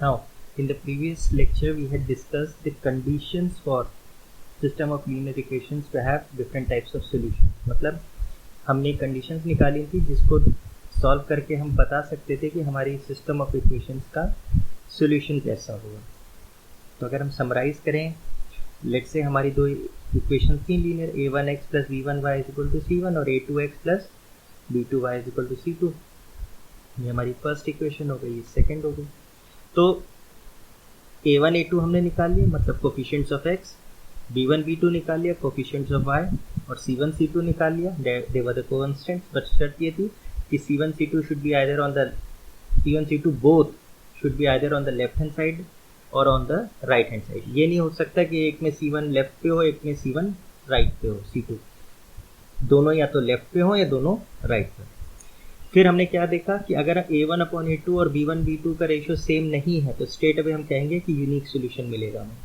Now, in the previous lecture, we had discussed the conditions for system of linear equations to have different types of solutions. मतलब हमने conditions निकाली थी जिसको solve करके हम बता सकते थे कि हमारी सिस्टम ऑफ इक्वेशंस का सॉल्यूशन कैसा होगा. तो अगर हम समराइज करें, लेट्स से हमारी दो इक्वेशंस थी linear, a1x plus b1y is equal to c1 और a2x plus b2y is equal to c2. ये हमारी फर्स्ट इक्वेशन हो गई, ये सेकेंड हो गई. तो a1 a2 हमने निकाल लिया, मतलब coefficients of x, b1 b2 निकाल लिया, कोफिशिएंट्स ऑफ y, और c1 c2 निकाल लिया, they were the constants. But शर्त ये थी कि c1 c2 should be either on the c1 c2 both should be either on the left hand side और on the right hand side. ये नहीं हो सकता कि एक में c1 लेफ्ट पे हो, एक में c1 राइट पे हो, c2 दोनों या तो लेफ्ट पे हो या दोनों राइट पे. फिर हमने क्या देखा कि अगर a1 अपॉन a2 और b1 b2 का रेशियो सेम नहीं है तो स्ट्रेट अवे हम कहेंगे कि यूनिक सॉल्यूशन मिलेगा हमें.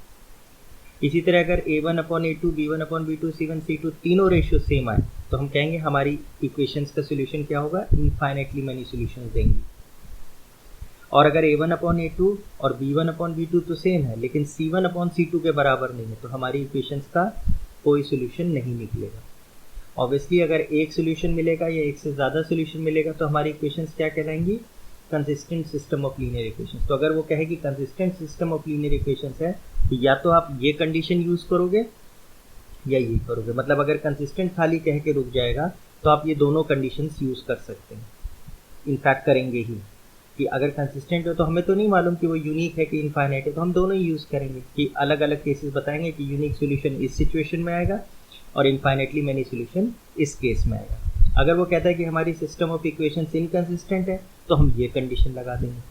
इसी तरह अगर a1 upon a2 b1 upon b2 c1 c2 तीनों रेशियो सेम आए तो हम कहेंगे हमारी इक्वेशंस का सॉल्यूशन क्या होगा, इनफाइनाइटली मैनी सॉल्यूशंस देंगी. और अगर a1 अपॉन a2 और b1 अपॉन b2 तो सेम है लेकिन c1 अपॉन c2 के बराबर नहीं है तो हमारी इक्वेशंस का कोई सॉल्यूशन नहीं निकलेगा. ऑब्वियसली अगर एक सॉल्यूशन मिलेगा या एक से ज़्यादा सॉल्यूशन मिलेगा तो हमारी इक्वेशंस क्या कहलाएंगी, consistent system of linear equations. तो अगर वो कहे कि consistent system of linear equations है तो या तो आप ये कंडीशन यूज़ करोगे या ये करोगे. मतलब अगर कंसिस्टेंट खाली कह के रुक जाएगा तो आप ये दोनों कंडीशंस यूज़ कर सकते हैं. इनफैक्ट करेंगे ही कि अगर कंसिस्टेंट हो तो हमें तो नहीं मालूम कि वो यूनिक है कि इनफाइनाइट है, तो हम दोनों ही यूज़ करेंगे कि अलग अलग केसेस बताएंगे कि यूनिक सॉल्यूशन इस सिचुएशन में आएगा और इनफाइनाइटली मैनी सॉल्यूशन इस केस में आएगा. अगर वो कहता है कि हमारी सिस्टम ऑफ इक्वेशंस इनकंसिस्टेंट है तो हम ये कंडीशन लगा देंगे.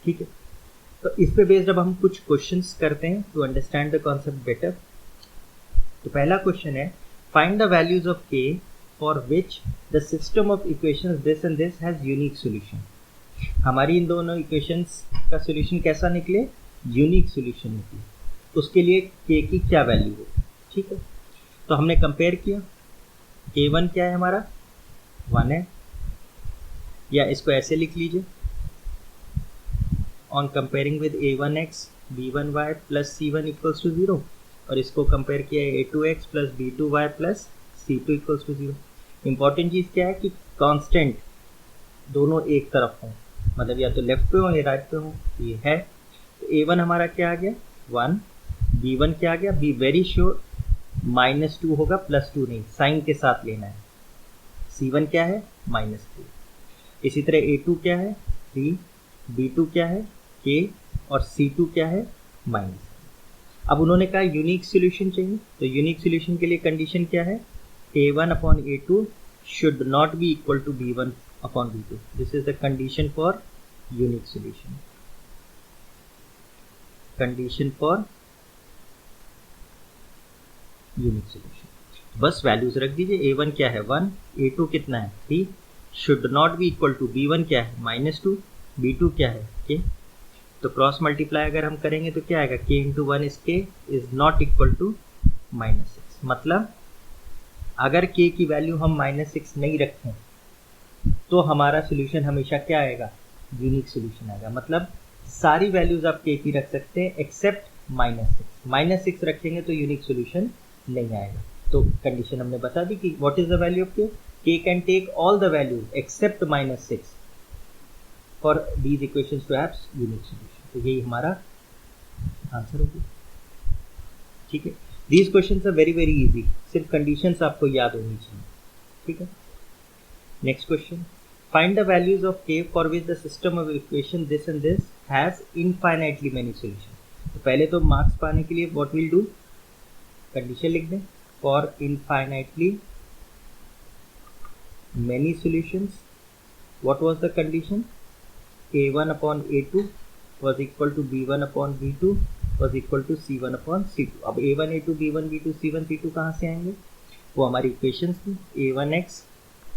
ठीक है, तो इस पे बेस्ड अब हम कुछ क्वेश्चंस करते हैं to understand the concept better. तो पहला क्वेश्चन है, find the values of k for which the system of equations this and this has unique solution. हमारी इन दोनों इक्वेशंस का सॉल्यूशन कैसा निकले, यूनिक सॉल्यूशन निकले. उसके लिए k की क्या वैल्यू हो. ठीक है, तो हमने कंपेयर किया, a1 क्या है हमारा 1 है, या इसको ऐसे लिख लीजिए, on comparing with a1x b1y plus c1 equals to 0, और इसको कंपेयर किया a2x plus b2y plus c2 equals to 0. Important चीज़ क्या है कि कांस्टेंट दोनों एक तरफ हों, मतलब या तो लेफ्ट पे हो या राइट पे हो. ये है, तो a1 हमारा क्या आ गया 1, b1 क्या आ गया, बी वेरी श्योर -2 होगा, +2 नहीं, साइन के साथ लेना है. c1 क्या है -3. इसी तरह a2 क्या है 3, b2 क्या है k और c2 क्या है -. अब उन्होंने कहा यूनिक सॉल्यूशन चाहिए, तो यूनिक सॉल्यूशन के लिए कंडीशन क्या है, a1 upon a2 should not be equal to b1 upon b2. This is the condition for unique solution. Condition for unique solution, बस वैल्यूज रख दीजिए. a1 क्या है 1, a2 कितना है 3, should not be equal to b1 क्या है -2, b2 क्या है k. तो क्रॉस मल्टीप्लाई अगर हम करेंगे तो क्या आएगा, k into 1 is k is not equal to -6. मतलब अगर k की वैल्यू हम -6 नहीं रखें तो हमारा सोल्यूशन हमेशा क्या आएगा, यूनिक सोल्यूशन आएगा. मतलब सारी वैल्यूज आप k की रख सकते हैं एक्सेप्ट -6 रखेंगे तो यूनिक सोल्यूशन नहीं आएगा. तो कंडीशन हमने बता दी कि what is the value of k can take all the values except -6 for these equations to have unique solution. तो यही हमारा आंसर होगा. ठीक है, these questions are very very easy, सिर्फ कंडीशंस आपको याद होनी चाहिए. ठीक है, next question, find the values of k for which the system of equation this and this has infinitely many solution. तो पहले तो मार्क्स पाने के लिए व्हाट विल डू, कंडीशन लिख दें, for infinitely many solutions. What was the condition, a1 upon a2 was equal to b1 upon b2 was equal to c1 upon c2. अब a1 a2 b1 b2 c1 c2 कहाँ से आएंगे, वो हमारी equations थी, a1x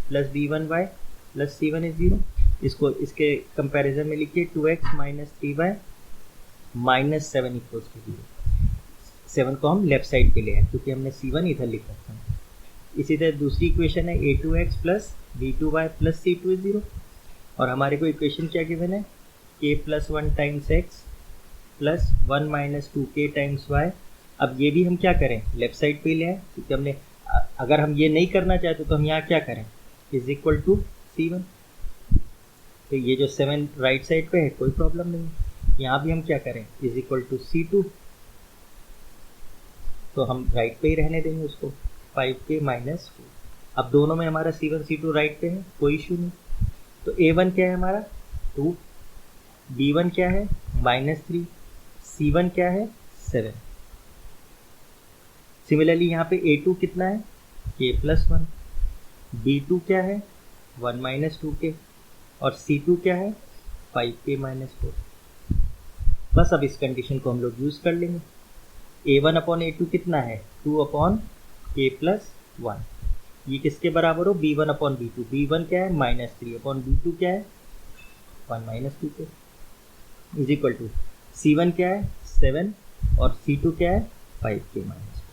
plus b1y plus c1 is 0. इसको इसके comparison में लिखिए 2x minus 3y minus 7 equals to 0. 7 को हम लेफ्ट साइड पे ले आए क्योंकि हमने c1 इधर लिख रखा है. इसी तरह दूसरी इक्वेशन है a2x plus b2y plus c2 is 0, और हमारे को इक्वेशन क्या गिवन है, k plus 1 times x plus 1 minus 2k times y। अब ये भी हम क्या करें, लेफ्ट साइड पे ले आए, क्योंकि हमने अगर हम ये नहीं करना चाहते तो हम यहाँ क्या करें, इज इक्वल टू C1। तो ये जो 7 राइट साइड पे है कोई प्रॉब्लम नहीं, यहाँ भी हम क्या करें, इज इक्वल टू C2। तो हम राइट पे ही रहने देंगे उसको, 5k माइनस 4। अब दोनों में हमारा C1 C2 राइट पे है, कोई इशू नहीं। तो A1 क्या है हमारा 2, B1 क्या है -3, C1 क्या है 7। सिमिलरली यहाँ पे A2 कितना है k प्लस 1, B2 क्या है 1 माइनस 2k और C2 क्या है 5k माइनस 4। बस अब इस कंडीशन को हम लोग यूज़ कर लेंगे। A1 अपॉन A2 कितना है 2 अपॉन k प्लस 1। ये किसके बराबर हो, B1 अपॉन B2। B1 क्या है -3 अपॉन B2 क्या है 1 minus 2k is equal to C1 क्या है 7 और C2 क्या है 5k माइनस 4।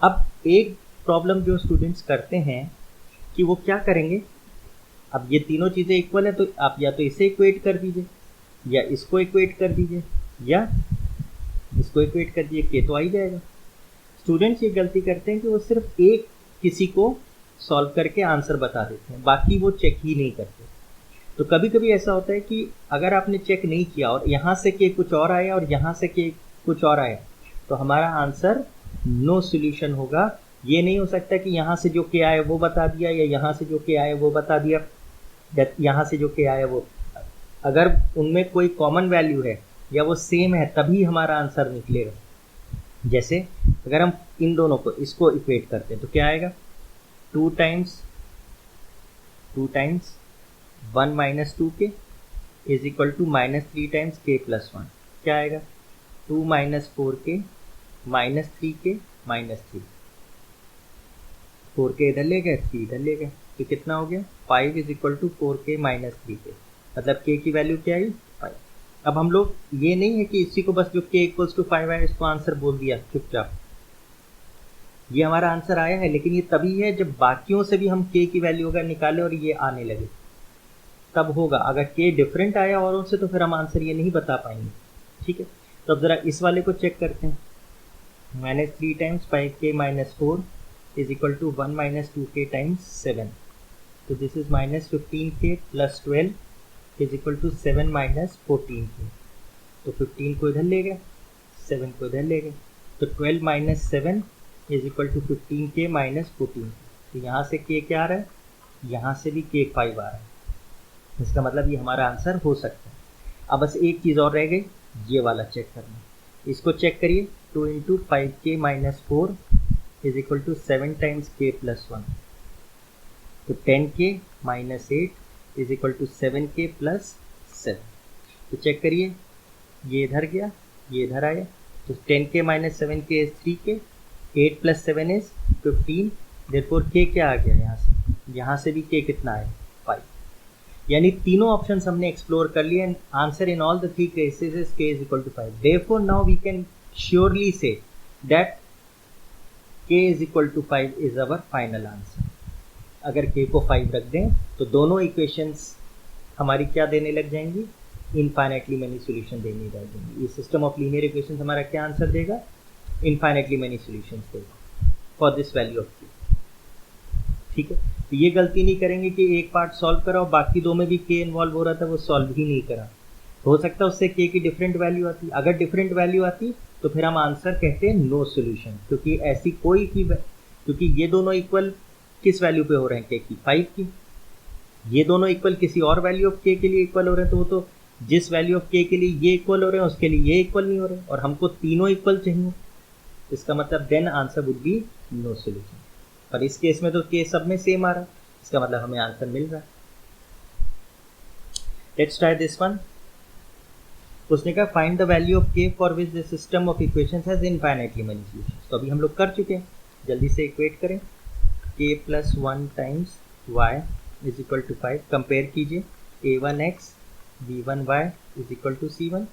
अब एक प्रॉब्लम जो स्टूडेंट्स करते हैं कि वो क्या करेंगे, अब ये तीनों चीज़ें इक्वल है तो आप या तो इसे इक्वेट कर दीजिए या इसको इक्वेट कर दीजिए या इसको इक्वेट कर दीजिए, के तो आ ही जाएगा। स्टूडेंट्स ये गलती करते हैं कि वो सिर्फ एक किसी को सॉल्व करके आंसर बता देते हैं, बाकी वो चेक ही नहीं करते। तो कभी कभी ऐसा होता है कि अगर आपने चेक नहीं किया और यहाँ से के कुछ और आया और यहाँ से के कुछ और आया तो हमारा आंसर नो सॉल्यूशन होगा। ये नहीं हो सकता कि यहाँ से जो के आया वो बता दिया या यहाँ से जो के आया वो बता दिया, यहाँ से जो के आया वो, अगर उनमें कोई कॉमन वैल्यू है या वो सेम है तभी हमारा आंसर निकलेगा। जैसे अगर हम इन दोनों को इसको इक्वेट करते हैं तो क्या आएगा 2 times 1 minus 2k is equal to -3 times k plus 1। क्या आएगा 2 minus 4k minus 3k minus 3। 4k इधर ले गए 3 इधर ले गए तो कितना हो गया 5 is equal to 4k minus 3k, मतलब k की वैल्यू क्या आई 5। अब हम लोग ये नहीं है कि इसी को बस जो k इक्वल्स टू 5 है इसको आंसर बोल दिया चुपचाप, ये हमारा आंसर आया है, लेकिन ये तभी है जब बाकियों से भी हम k की वैल्यू अगर निकालें और ये आने लगे तब होगा। अगर k डिफरेंट आया औरों से तो फिर हम आंसर ये नहीं बता पाएंगे। ठीक है, तो अब ज़रा इस वाले को चेक करते हैं। -3 times 5k minus 4 is equal to 1 minus 2k times 7। तो this is -15k plus 12 is equal to 7 minus 14k। तो 15 को इधर ले गए 7 को इधर ले गए तो 12 minus 7 is equal to 15k minus 14। तो यहाँ से k क्या आ रहा है, यहाँ से भी k 5 आ रहा है। इसका मतलब ये हमारा आंसर हो सकता है। अब बस एक चीज़ और रह गई, ये वाला चेक करना। इसको चेक करिए 2 into 5k minus 4 is equal to 7 times k plus 1। तो 10k minus 8 is equal to 7k plus 7। तो चेक करिए ये इधर गया ये इधर आया, तो 10k minus 7k is 3k, 8 plus 7 is 15, therefore k क्या आ गया यहाँ से भी k कितना है 5। यानी तीनों ऑप्शंस हमने एक्सप्लोर कर लिए and answer in all the 3 cases is k is equal to 5। Therefore now we can surely say that k is equal to 5 is our final answer. अगर k को 5 रख दें तो दोनों इक्वेशंस हमारी क्या देने लग जाएंगी, इनफाइनाइटली मैनी सॉल्यूशन देने लग जाएंगी। ये सिस्टम ऑफ लीनियर इक्वेशंस हमारा क्या आंसर देगा, इनफाइनाइटली मैनी सॉल्यूशंस देगा for this value of k। ठीक है, तो ये गलती नहीं करेंगे कि एक पार्ट सॉल्व करा और बाकी दो में भी k इन्वॉल्व हो रहा था वो सॉल्व ही नहीं करा। हो सकता है उससे k की डिफरेंट वैल्यू आती, अगर डिफरेंट वैल्यू आती तो फिर हम आंसर कहते हैं नो सॉल्यूशन, क्योंकि ऐसी कोई की, क्योंकि ये दोनों इक्वल किस वैल्यू पे हो रहे हैं k की 5 की, ये दोनों इक्वल किसी और वैल्यू ऑफ k के लिए इक्वल हो रहे हैं, तो वो तो जिस वैल्यू ऑफ k के लिए ये इक्वल हो रहे हैं उसके लिए ये इक्वल नहीं हो रहे और हमको तीनों इक्वल चाहिए। इसका मतलब then answer would be no solution. पर इस केस में तो k सब में सेम आ रहा है, इसका मतलब हमें आंसर मिल रहा है। Let's try this one. उसने कहा find the value of k for which the system of equations has infinitely many solutions. तो अभी हम लोग कर चुके हैं, जल्दी से इक्वेट करें। k plus 1 times y is equal to 5। Compare कीजिए a1x b1y is equal to c1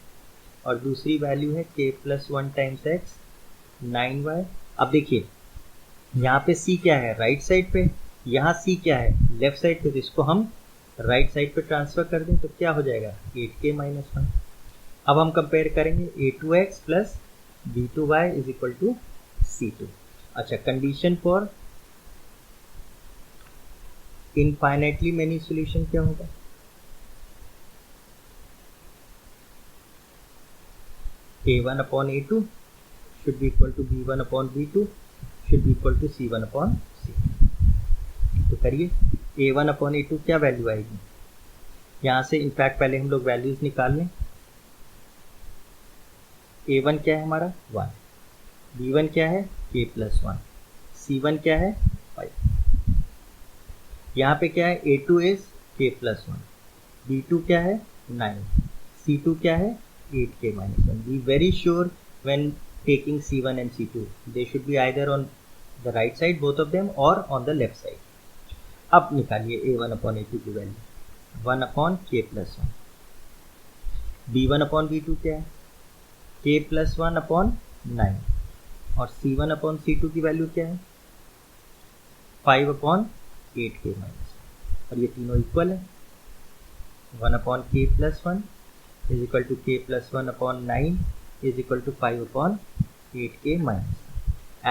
और दूसरी वैल्यू है k plus 1 times x 9y। अब देखिए यहाँ पे c क्या है राइट साइड पे, यहाँ c क्या है लेफ्ट साइड पे, तो इसको हम राइट साइड पे ट्रांसफर कर दें तो क्या हो जाएगा 8k माइनस 1। अब हम कंपेयर करेंगे a2x plus b2y is equal to c2। अच्छा, condition for infinitely many solution क्या होगा? a1 upon a2 should be equal to b1 upon b2 should be equal to c1 upon c2। तो करिए, a1 upon a2 क्या value आएगी? यहाँ से in fact पहले हम लोग वैल्यूज निकाल लें। a1 क्या है हमारा 1, b1 क्या है k प्लस 1, c1 क्या है 5। यहाँ पे क्या है a2 is k plus 1, b2 क्या है 9, c2 क्या है 8k minus 1। Be very sure when taking c1 and c2 they should be either on the right side both of them or on the left side। अब निकालिए a1 upon a2 की value 1 upon k plus 1, b1 upon b2 क्या है k plus 1 upon 9 और c1 upon c2 की value क्या है 5 upon 8k minus 1 और ये तीनों इक्वल है। 1 upon k plus 1 is equal to k plus 1 upon 9 is equal to 5 upon 8k minus 1।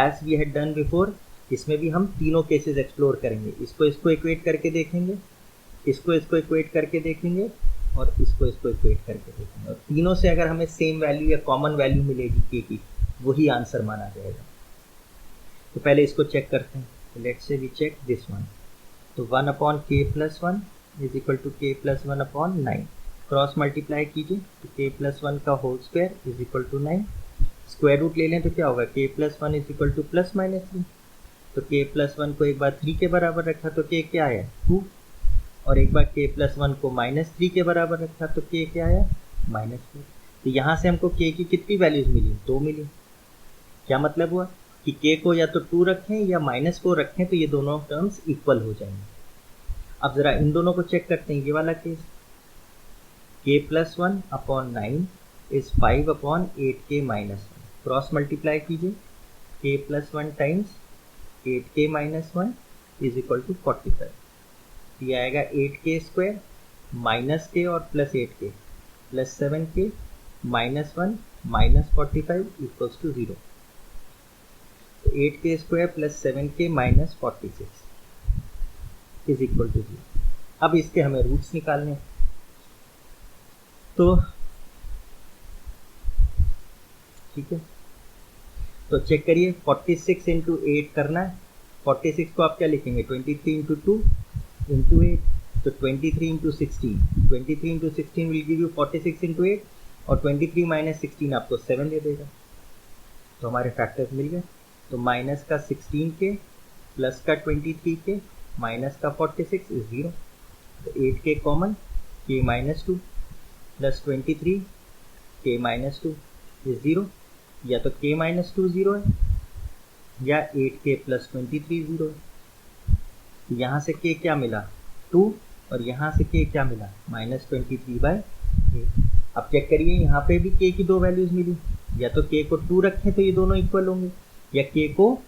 As we had done before, इसमें भी हम तीनों केसेस एक्सप्लोर करेंगे। इसको इक्वेट करके देखेंगे, इसको इक्वेट करके देखेंगे और इसको इक्वेट करके देखेंगे और तीनों से अगर हमें सेम वैल्यू या कॉमन वैल्यू मिलेगी k की, वही आंसर माना जाएगा। तो पहले इसको चेक करते हैं। Let's say we check this one. तो 1 upon k plus 1 is equal to k plus 1 upon 9। Cross multiply कीजिए तो k प्लस 1 का whole square is equal to 9। Square root ले लें तो क्या होगा k plus 1 is equal to plus minus 3। तो k प्लस 1 को एक बार 3 के बराबर रखा तो k क्या आया 2 और एक बार k प्लस 1 को माइनस 3 के बराबर रखा तो k क्या आया माइनस 4। तो यहाँ से हमको k की कितनी वैल्यूज मिली 2 मिली। क्या मतलब हुआ कि k को या तो 2 रखें या माइनस 4 रखें तो ये दोनों टर्म्स इक्वल हो जाएंगे। अब जरा इन दोनों को चेक करते हैं। ये वाला case k plus 1 upon 9 is 5 upon 8k minus 1। Cross multiply कीजिए k plus 1 times 8k minus 1 is equal to 45। ये आएगा 8k स्क्वायर माइनस k और plus 8k plus 7k minus 1 minus 45 equals to 0। तो 8k square plus 7k minus 46 is equal to 0। अब इसके हमें roots निकालने हैं। तो ठीक है, तो चेक करिए 46 इंटू 8 करना है। 46 को आप क्या लिखेंगे 23 इंटू 2 इंटू 8। तो 23 into 16, 23 into 16 will give you 46 into 8 और 23 माइनस 16 आपको 7 दे देगा। तो हमारे फैक्टर्स मिल गए। तो माइनस का 16k प्लस का 23k माइनस का 46 इज 0। तो 8k common k minus 2 plus 23 k minus 2 is 0। या तो k माइनस 2 0 है या 8k प्लस 23 0 है। यहाँ से k क्या मिला 2 और यहाँ से k क्या मिला माइनस 23/8। अब चेक करिए यहाँ पे भी k की दो वैल्यूज मिली। या तो k को 2 रखें तो ये दोनों इक्वल होंगे या k को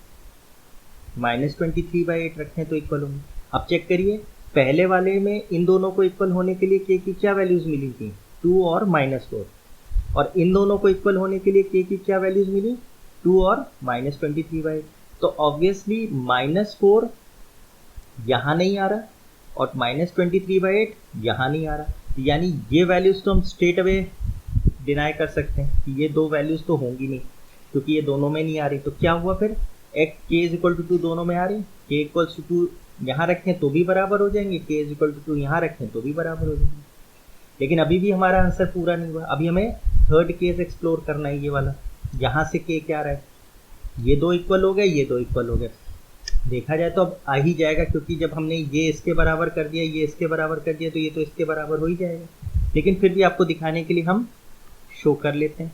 माइनस 23/8 रखें तो इक्वल होंगे। अब चेक करिए पहले वाले में इन दोनों को इक्वल होने के लिए k की क्या वैल्यूज मिली थी 2 और माइनस 4 और इन दोनों को इक्वल होने के लिए k की क्या वैल्यूज मिली 2 और माइनस 23/8। तो ऑब्वियसली माइनस 4 यहाँ नहीं आ रहा और माइनस 23/8 यहाँ नहीं आ रहा। यानी ये वैल्यूज तो हम स्ट्रेट अवे डिनाई कर सकते हैं कि ये दो वैल्यूज तो होंगी नहीं क्योंकि ये दोनों में नहीं आ रही। तो क्या हुआ फिर एक k इज इक्वल टू 2 दोनों में आ रही, k इक्वल्स टू 2 यहाँ रखें तो भी बराबर हो जाएंगे, k इज इक्वल टू 2 यहाँ रखें तो भी बराबर हो जाएंगे। लेकिन अभी भी हमारा आंसर पूरा नहीं हुआ। अभी हमें थर्ड केस एक्सप्लोर करना है, ये वाला। यहाँ से k क्या रहा है, ये दो इक्वल हो गए, ये दो इक्वल हो गए। देखा जाए तो अब आ ही जाएगा क्योंकि जब हमने ये इसके बराबर कर दिया, ये इसके बराबर कर दिया तो ये तो इसके बराबर हो ही जाएगा। लेकिन फिर भी आपको दिखाने के लिए हम शो कर लेते हैं।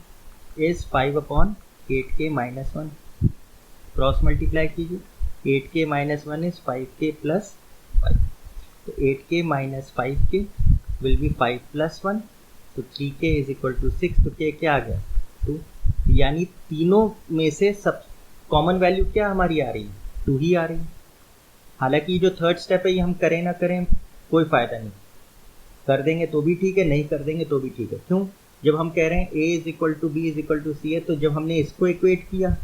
Is 5 upon 8k minus 1। Cross multiply कीजिए 8k minus 1 is 5k plus 5। तो 8k minus 5k will be 5 plus 1। तो 3k इज इक्वल टू 6। तो k क्या आ गया 2। यानी तीनों में से सब कॉमन वैल्यू क्या हमारी आ रही है 2 ही आ रही है। हालांकि जो थर्ड स्टेप है ये हम करें ना करें कोई फ़ायदा नहीं, कर देंगे तो भी ठीक है, नहीं कर देंगे तो भी ठीक है। क्यों? जब हम कह रहे हैं a is equal to b is equal to c है, तो जब हमने इसको इक्वेट किया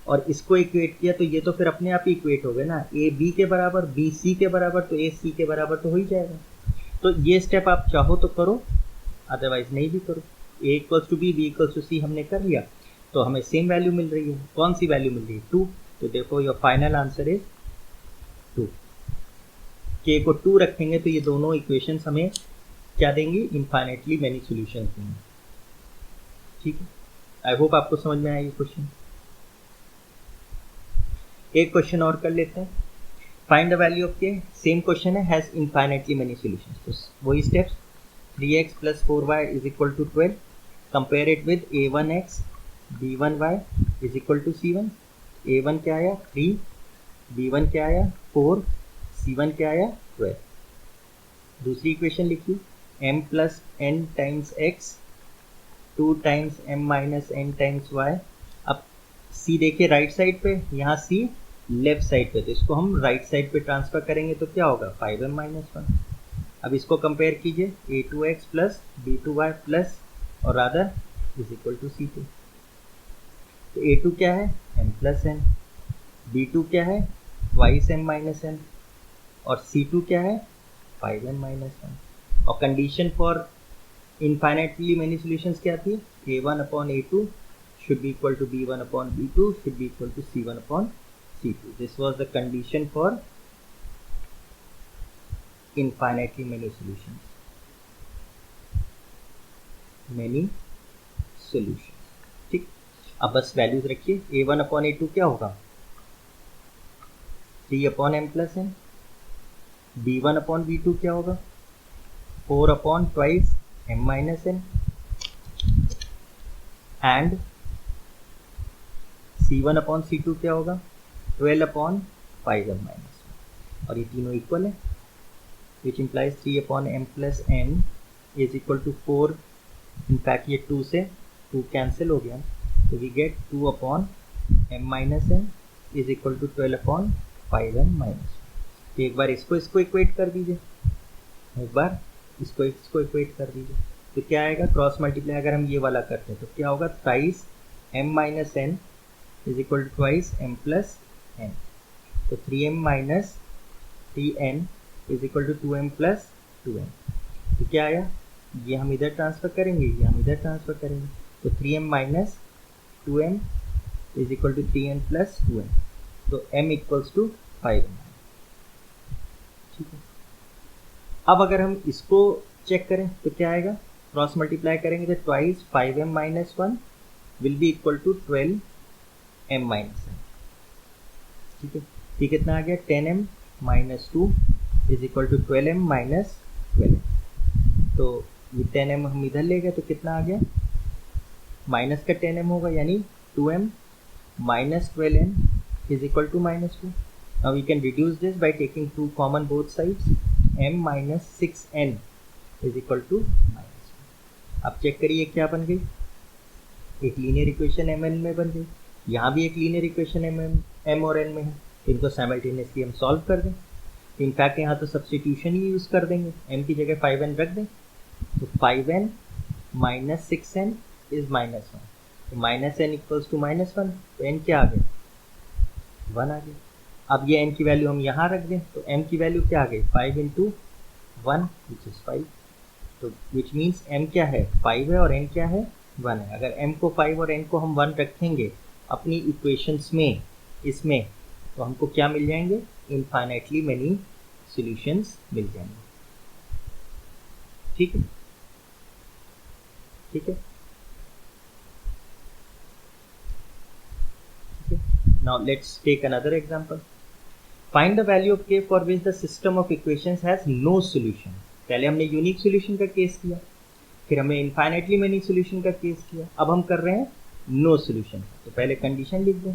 और इसको इक्वेट किया तो ये तो फिर अपने आप ही इक्वेट हो गए ना, a b के बराबर, b c के बराबर, तो a c के बराबर तो हो ही जाएगा। तो ये स्टेप आप चाहो तो करो, अदरवाइज नहीं भी करो। a equals to b, b equals to c हमने कर लिया, तो हमें सेम वैल्यू मिल रही है। कौन सी वैल्यू मिल रही है? 2। तो देखो your final answer is 2। k को 2 रखेंगे तो ये दोनों इक्वेशंस हमें क्या देंगी? इनफाइनाइटली मैनी सॉल्यूशंस देंगे। ठीक है, आई होप आपको समझ में आया ये क्वेश्चन। एक क्वेश्चन और कर लेते हैं। फाइंड द वैल्यू ऑफ के, सेम क्वेश्चन है, हैज इनफाइनाइटली मेनी सॉल्यूशंस। तो वही steps, 3x + 4y = 12, compare it with a1x b1y = c1। a1 क्या आया? 3, b1 क्या आया? 4, c1 क्या आया? 12। दूसरी इक्वेशन लिखिए, m + n times x 2 times m - n times y। अब c देखिए राइट साइड पे, यहाँ c लेफ्ट साइड पे, तो इसको हम राइट साइड पे ट्रांसफर करेंगे तो क्या होगा? 5m - 1। अब इसको कंपेयर कीजिए, a2x + b2y प्लस और रादर = c2। तो a2 क्या है? m + n, b2 क्या है? twice m - n, और c2 क्या है? 5m - 1। और condition for infinitely many solutions क्या थी? a1/a2 should be equal to b1/b2 should be equal to c1/c2. This was the condition for infinitely many solutions. Many solutions. ठीक, अब बस values रखिए। a1/a2 क्या होगा? 3/m + n। b1/b2 क्या होगा? 4/2 m - n। एंड c1/c2 क्या होगा? 12/5m - 1। और ये तीनों इक्वल है, which implies 3/m + n = 4। In fact ये 2 से 2 कैंसिल हो गया, तो we get 2/m - n = 12/5m - 1। तो एक बार इसको इक्वेट कर दीजिए, एक बार इसको इक्वेट कर दीजिए, तो क्या आएगा? क्रॉस मल्टीप्लाई अगर हम ये वाला करते हैं तो क्या होगा? Thrice m - n = twice m + n। तो 3m - 3n = 2m + 2n। तो क्या आया? ये हम इधर ट्रांसफर करेंगे, ये हम इधर ट्रांसफर करेंगे, तो 3m - 2n = 3n + 2n। तो m = 5m। ठीक है, अब अगर हम इसको चेक करें तो क्या आएगा? क्रॉस मल्टीप्लाई करेंगे तो twice 5m - 1 will be equal to 12m - n। ठीक है, ये कितना आ गया? 10m - 2 = 12m - 12m। तो ये 10m हम इधर ले गए तो कितना आ गया? माइनस का 10m होगा, यानी 2m - 12n = -2। Now we can reduce this by taking 2 common both sides, m - 6n = -1। अब चेक करिए क्या बन गई? एक लीनियर इक्वेशन mn में बन गई। यहाँ भी एक लीनियर इक्वेशन m और n में है, इनको साइमल्टेनियसली हम सॉल्व कर दें। इनफैक्ट यहाँ तो सब्स्टिट्यूशन ही यूज़ कर देंगे, m की जगह 5n रख दें, तो 5n - 6n इज -1। तो -n = -1, तो n क्या आ गया? 1 आ गया। अब ये n की वैल्यू हम यहाँ रख दें, तो m की वैल्यू क्या आ गई? 5 × 1 विच इज़ 5। तो विच मीन्स m क्या है? 5 है, और n क्या है? 1 है। अगर m को 5 और n को हम 1 रखेंगे अपनी इक्वेशंस में, इसमें, तो हमको क्या मिल जाएंगे? इनफाइनाइटली मेनी सॉल्यूशंस मिल जाएंगे। ठीक है, ठीक है, now let's take another example. Find the value of k for which the system of equations has no solution. पहले हमने यूनिक सॉल्यूशन का केस किया, फिर हमने इनफाइनाइटली मेनी सॉल्यूशन का केस किया, अब हम कर रहे हैं नो सॉल्यूशन। तो पहले कंडीशन लिख दें,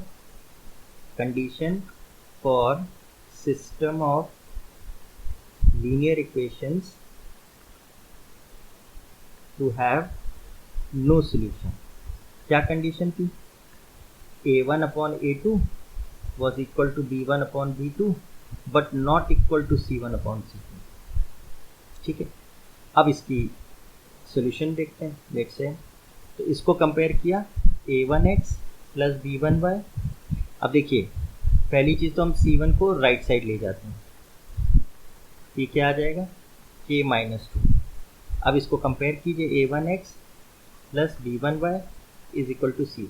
condition for system of linear equations to have no solution. क्या कंडीशन थी? a1/a2 was equal to b1/b2 but not equal to c1/c2। ठीक है, अब इसकी सॉल्यूशन देखते हैं। लेट्स से तो इसको कंपेयर किया a1x प्लस b1y। अब देखिए पहली चीज़ तो हम c1 को राइट साइड ले जाते हैं, ये क्या आ जाएगा k-2। अब इसको कंपेयर कीजिए a1x plus b1y is equal to c।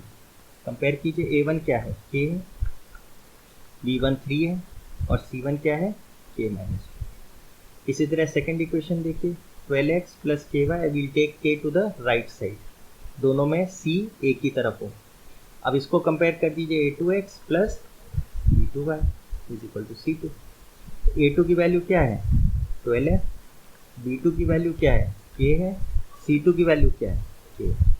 Compare कीजिए a1 क्या है k है, b1 3 है और c1 क्या है k-2। इसी तरह सेकंड इक्वेशन देखिए 12x plus ky, I will take k to the right side, दोनों में c एक ही तरफ हो। अब इसको कंपेयर कर दीजिए a2x plus b2y is equal to c2। a2 की वैल्यू क्या है 12 है, b2 की वैल्यू क्या है k है, c2 की वैल्यू क्या है k है।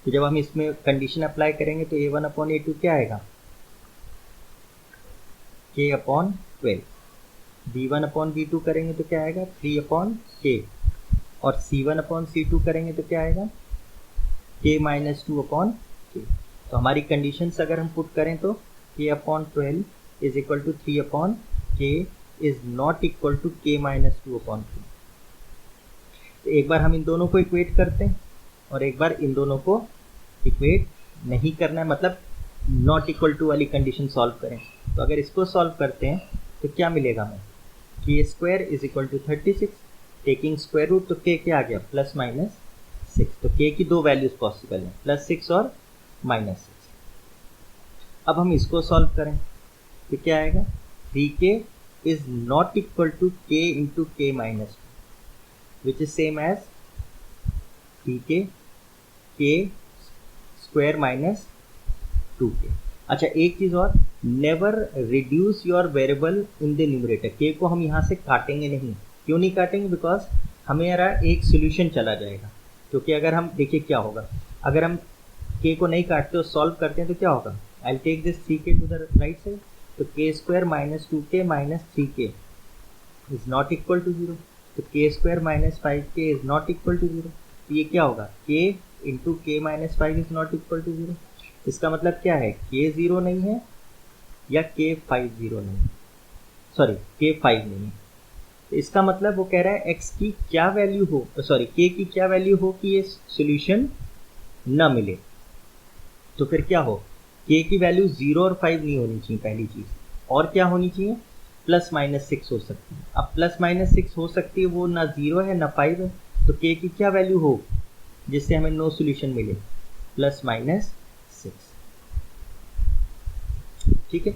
तो जब हम इसमें कंडीशन अप्लाई करेंगे तो a1 अपॉन a2 क्या आएगा k upon 12, b1 upon b2 करेंगे तो क्या आएगा 3 अपॉन k, और c1 अपॉन c2 करेंगे तो क्या आएगा k-2 अपॉन k। तो हमारी कंडीशंस अगर हम पुट करें तो k upon 12 is equal to 3 upon k is not equal to k-2 upon 3। तो एक बार हम इन दोनों को इक्वेट करते हैं और एक बार इन दोनों को इक्वेट नहीं करना है, मतलब नॉट इक्वल टू वाली कंडीशन सॉल्व करें। तो अगर इसको सॉल्व करते हैं तो क्या मिलेगा हमें k² is equal to 36, taking square root तो k क्या आ गया प्लस माइनस 6। तो k की दो वैल्यूज पॉसिबल हैं, +6 और -6। अब हम इसको सॉल्व करें तो क्या आएगा 3k is not equal to k into k-2 which is same as 3k k² minus 2k। अच्छा एक चीज़ और, never reduce your variable in the numerator. k को हम यहाँ से काटेंगे नहीं। क्यों नहीं काटेंगे, बिकॉज हमें यार एक सोल्यूशन चला जाएगा। क्योंकि अगर हम देखिए क्या होगा, अगर हम k को नहीं काटते और सॉल्व करते हैं तो क्या होगा, I take this 3k to the right side, तो k² minus 2k minus 3k is not equal to 0। तो k² minus 5k is not equal to 0। तो ये क्या होगा k into k-5 is not equal to 0। इसका मतलब क्या है k 0 नहीं है या k5 0 नहीं है, सॉरी k5 नहीं है। तो इसका मतलब वो कह रहा है x की क्या वैल्यू हो, सॉरी k की क्या वैल्यू हो कि ये सॉल्यूशन ना मिले। तो फिर क्या हो, k की वैल्यू 0 और 5 नहीं होनी चाहिए पहली चीज़, और क्या होनी चाहिए +-6 हो सकती है। अब +-6 हो सकती है, वो ना 0 है ना 5 है, तो k की क्या वैल्यू हो जिससे हमें नो सॉल्यूशन मिले +-6। ठीक है,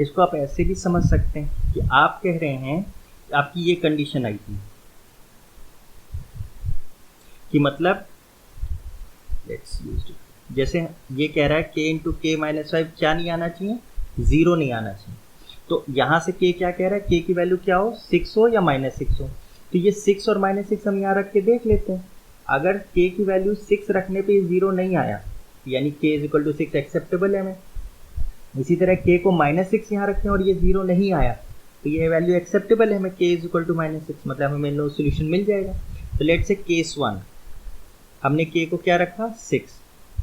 इसको आप ऐसे भी समझ सकते हैं कि आप कह रहे हैं कि आपकी ये कंडीशन आई थी कि मतलब लेट्स यूज, जैसे ये कह रहा है k इंटू k-5 क्या नहीं आना चाहिए 0 नहीं आना चाहिए। तो यहाँ से k क्या कह रहा है, k की वैल्यू क्या हो 6 हो या -6 हो। तो ये 6 और -6 हम यहाँ रख के देख लेते हैं। अगर k की वैल्यू 6 रखने पे 0 नहीं आया यानी k is equal to 6 acceptable है हमें। इसी तरह k को -6 यहाँ रखें और ये 0 नहीं आया तो ये वैल्यू एक्सेप्टेबल है हमें, k इज इक्वल टू -6 मतलब हमें नो सॉल्यूशन मिल जाएगा। तो लेट्स से केस 1 हमने k को क्या रखा 6,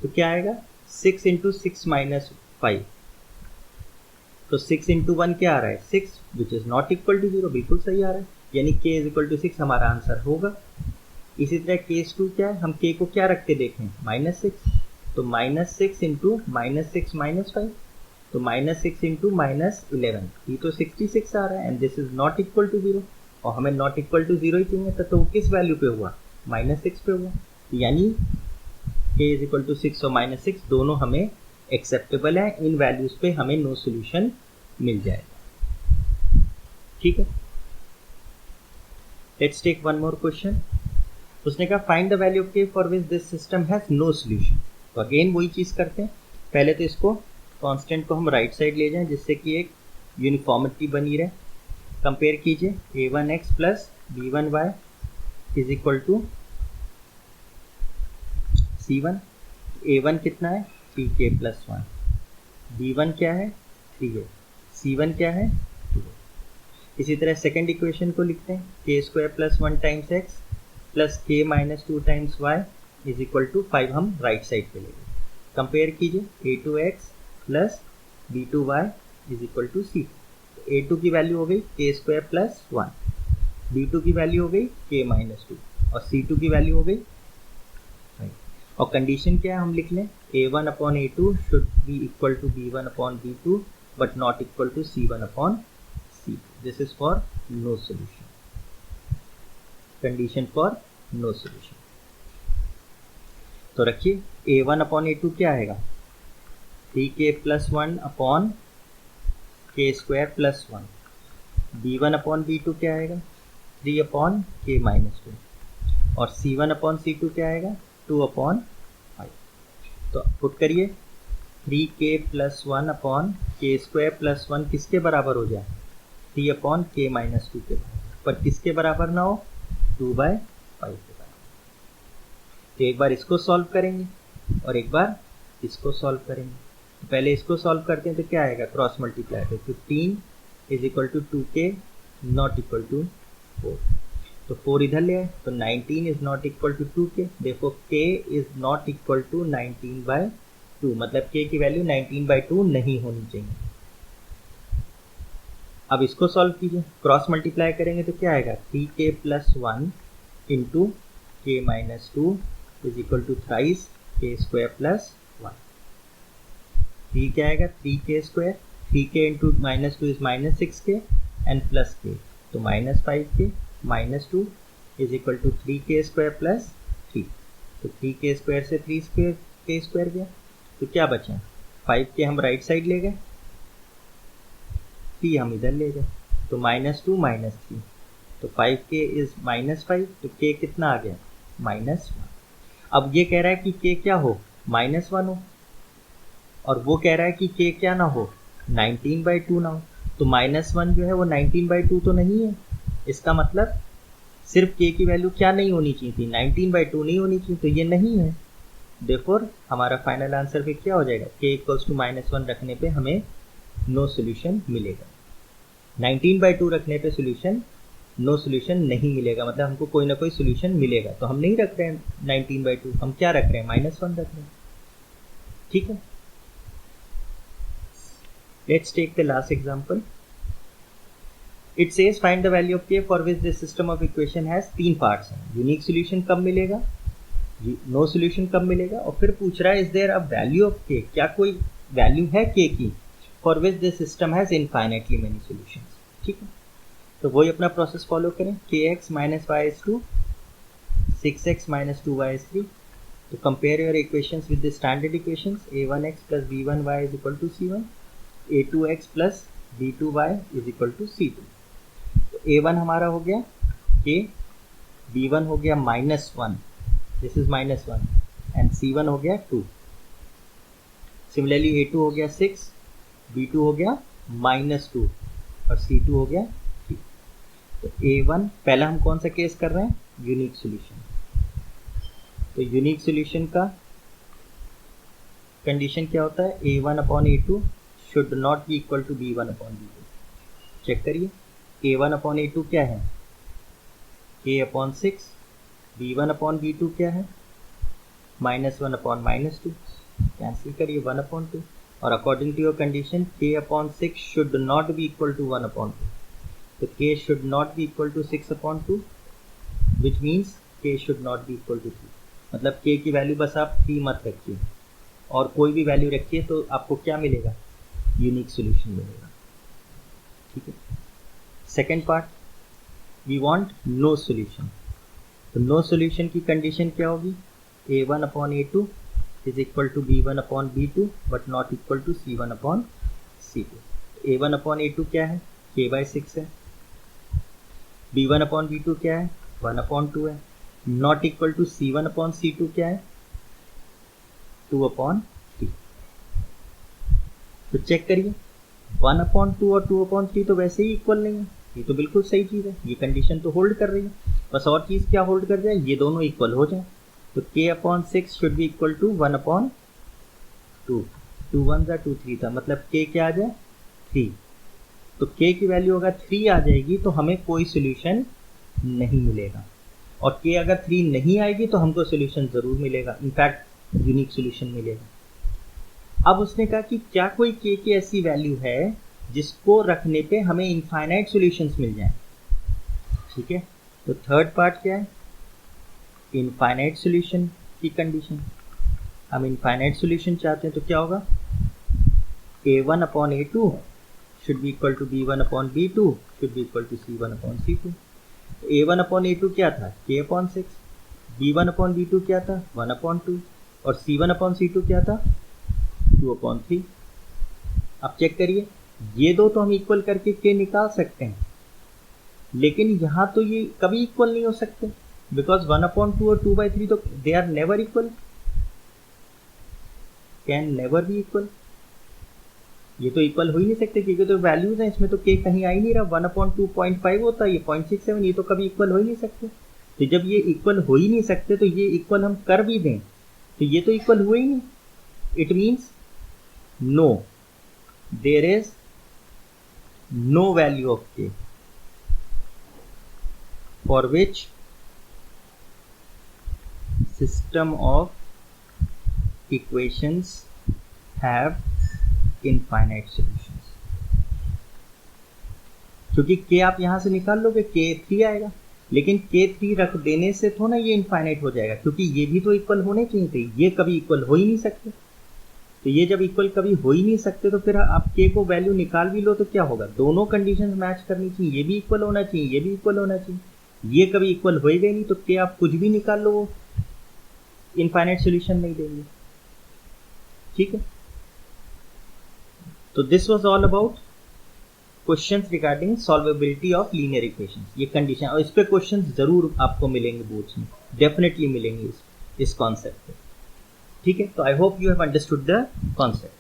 तो क्या आएगा 6 इंटू 6 माइनस 5, तो 6 इंटू 1 क्या आ रहा है 6 which is not equal to 0, बिल्कुल सही आ रहा है, यानी k इज इक्वल टू 6 हमारा आंसर होगा। इसी तरह केस 2 क्या है, हम k को क्या रख के देखें -6, तो -6 इंटू -6 माइनस 5, तो -6 इंटू -11, ये तो 66 आ रहा है and this is not equal to 0, और हमें नॉट इक्वल टू 0 ही चाहिए था, तो वो किस वैल्यू पे हुआ -6 पे हुआ, यानी k इज इक्वल टू 6 और -6 दोनों हमें एक्सेप्टेबल है, इन वैल्यूज पे हमें नो सॉल्यूशन मिल जाएगा। ठीक है, let's take one more question. उसने कहा find the value of k for which this system has no solution. तो अगेन वही चीज़ करते हैं, पहले तो इसको कांस्टेंट को हम राइट साइड ले जाएं जिससे कि एक यूनिफॉर्मिटी बनी रहे। कंपेयर कीजिए a1x plus b1y is equal to c1। a1 कितना है 3k प्लस 1, b1 क्या है 3 है, c1 क्या है 2। इसी तरह सेकेंड इक्वेशन को लिखते हैं k² plus 1 times x plus k-2 times y is equal to 5 हम राइट साइड पे लेंगे। कंपेयर कीजिए a2x plus b2y is equal to c। a2 की वैल्यू हो गई k² प्लस 1, B2 की वैल्यू हो गई k-2 और C2 की वैल्यू हो गई 5। और कंडीशन क्या है हम लिख लें, A1 upon A2 should be equal to B1 upon B2 but not equal to C1 upon C2। This is for no solution, condition for no solution. तो रखिए A1 अपॉन A2 क्या आएगा, 3k plus 1 upon k square plus 1। B1 upon B2 क्या आएगा, 3 upon k-2 और C1 upon C2 क्या आएगा, 2 upon 5। तो पुट करिए 3k plus 1 upon k square plus 1 किसके बराबर हो जाए, 3 अपॉन k-2 के बराबर, पर किसके बराबर ना हो, 2/5 के बराबर। तो एक बार इसको सॉल्व करेंगे और एक बार इसको सॉल्व करेंगे। तो पहले इसको सॉल्व करते हैं तो क्या आएगा, क्रॉस मल्टीप्लाई पे 15 is equal to 2k not equal to 4। तो 4 इधर ले आए तो 19 is not equal to 2k, देखो k is not equal to 19/2, मतलब k की वैल्यू 19/2 नहीं होनी चाहिए। अब इसको सॉल्व कीजिए, क्रॉस मल्टीप्लाई करेंगे तो क्या आएगा, 3k plus 1 into k-2 is equal to thrice k square plus 1। 3 क्या आएगा, 3k square, 3k into -2 is -6k and plus k, तो -5k -2 is equal to 3k square plus 3। तो 3k स्क्वायर से 3 square k square गया, तो क्या बचा, 5k हम राइट साइड ले गए, 3 हम इधर ले गए, तो -2 -3, तो 5k इज -5, तो k कितना आ गया, -1। अब ये कह रहा है कि k क्या हो, -1 हो, और वो कह रहा है कि k क्या ना हो, 19/2 ना हो। तो -1 जो है वो 19/2 तो नहीं है, इसका मतलब सिर्फ k की वैल्यू क्या नहीं होनी चाहिए थी, 19/2 नहीं होनी चाहिए, तो ये नहीं है। देयरफॉर हमारा फाइनल आंसर पे क्या हो जाएगा, k इक्वल्स टू -1 रखने पे हमें नो सोल्यूशन मिलेगा, 19/2 रखने पे सोल्यूशन नो सोल्यूशन नहीं मिलेगा, मतलब हमको कोई ना कोई सोल्यूशन मिलेगा। तो हम नहीं रख रहे हैं 19/2, हम क्या रख रहे हैं, -1 रख रहे हैं। ठीक है, let's take the last example. It says find the value of k for which this system of equation has 3 parts हैं। यूनिक सोल्यूशन कब मिलेगा, नो सोल्यूशन कब मिलेगा, और फिर पूछ रहा है is there a value of k, क्या कोई वैल्यू है k की for which this system has infinitely many solutions. ठीक है, तो वही अपना प्रोसेस फॉलो करें, kx minus y is 2, 6x minus 2y is 3। तो compare your equations with the standard equations, a1x plus b1y is equal to c1, a2x plus b2y is equal to c2। तो a1 हमारा हो गया k, b1 हो गया -1, this is -1, and c1 हो गया 2। Similarly a2 हो गया 6, b2 हो गया -2 और c2 हो गया 3। तो a1 पहला हम कौन सा केस कर रहे हैं, यूनिक सॉल्यूशन। तो यूनिक सॉल्यूशन का कंडीशन क्या होता है, a1 upon a2 should not be equal to b1 upon b2। Check करिए, a1 अपॉन a2 क्या है, k upon 6, b1 upon b2 क्या है, -1 अपॉन -2, कैंसिल करिए 1 अपॉन 2, और according to your condition k upon 6 should not be equal to 1 upon 2। तो k should not be equal to 6 upon 2, which means k should not be equal to 3। मतलब k की value बस आप 3 मत रखिए, और कोई भी वैल्यू रखिए तो आपको क्या मिलेगा, यूनिक सॉल्यूशन मिलेगा। ठीक है, second part, we want no solution. तो नो सॉल्यूशन की कंडीशन क्या होगी, a1 upon a2 is equal to b1 upon b2 but not equal to c1 upon c2। a1 upon a2 क्या है, k/6 है, b1 अपॉन b2 क्या है, 1 upon 2 है, not equal to c1 upon c2 क्या है, 2 अपॉन 3। तो check करिए 1 अपॉन 2 और 2 अपॉन 3 तो वैसे ही इक्वल नहीं है, ये तो बिल्कुल सही चीज़ है, ये कंडीशन तो होल्ड कर रही है। बस और चीज़ क्या होल्ड कर जाए, ये दोनों इक्वल हो जाए। तो k upon 6 should be equal to 1 upon 2, 2 1 जा 2 3 था, मतलब k क्या आ जाए 3। तो k की वैल्यू अगर 3 आ जाएगी तो हमें कोई सोल्यूशन नहीं मिलेगा, और k अगर 3 नहीं आएगी तो हमको सोल्यूशन ज़रूर मिलेगा, इनफैक्ट यूनिक सोल्यूशन मिलेगा। अब उसने कहा कि क्या कोई k की ऐसी वैल्यू है जिसको रखने पे हमें इनफाइनाइट सॉल्यूशंस मिल जाएं। ठीक है, तो थर्ड पार्ट क्या है, इनफाइनाइट सॉल्यूशन की कंडीशन। हम इनफाइनाइट सॉल्यूशन चाहते हैं तो क्या होगा, a1 upon a2 should be equal to b1 upon b2 should be equal to c1 upon c2। a1 upon a2 क्या था, k upon 6, b1 upon b2 क्या था, 1 अपॉन 2, और c1 अपॉन c2 क्या था, 2 अपॉन 3। अब चेक करिए, ये दो तो हम इक्वल करके k निकाल सकते हैं, लेकिन यहाँ तो ये कभी इक्वल नहीं हो सकते, बिकॉज 1 अपॉन 2 और 2/3 तो they are never equal, can never be equal. ये तो इक्वल हो ही नहीं सकते क्योंकि तो वैल्यूज हैं, इसमें तो k कहीं आ ही नहीं रहा। 1 अपॉन 2 0.5 होता है, ये 0.67, ये तो कभी इक्वल हो ही नहीं सकते। तो जब ये इक्वल हो ही नहीं सकते तो ये इक्वल हम कर भी दें तो ये तो इक्वल हुए ही नहीं। It means no, there is no value of k for which system of equations have infinite solutions। क्योंकि k आप यहां से निकाल लोगे k3 आएगा, लेकिन k3 रख देने से थोड़ा ये इनफाइनाइट हो जाएगा, क्योंकि ये भी तो इक्वल होने चाहिए थे, ये कभी इक्वल हो ही नहीं सकते। तो ये जब इक्वल कभी हो ही नहीं सकते तो फिर आप k को वैल्यू निकाल भी लो तो क्या होगा, दोनों कंडीशंस मैच करनी चाहिए, ये भी इक्वल होना चाहिए, ये भी इक्वल होना चाहिए। ये कभी इक्वल होएगा ही नहीं, तो k आप कुछ भी निकाल लो वो इनफाइनाइट सॉल्यूशन नहीं देंगे। ठीक है, तो this was all about questions regarding solvability of linear equations. ये कंडीशन, और इस पे क्वेश्चंस जरूर आपको मिलेंगे बोर्ड्स में, डेफिनेटली मिलेंगे इस कॉन्सेप्ट पे। ठीक है, तो I hope you have understood the concept.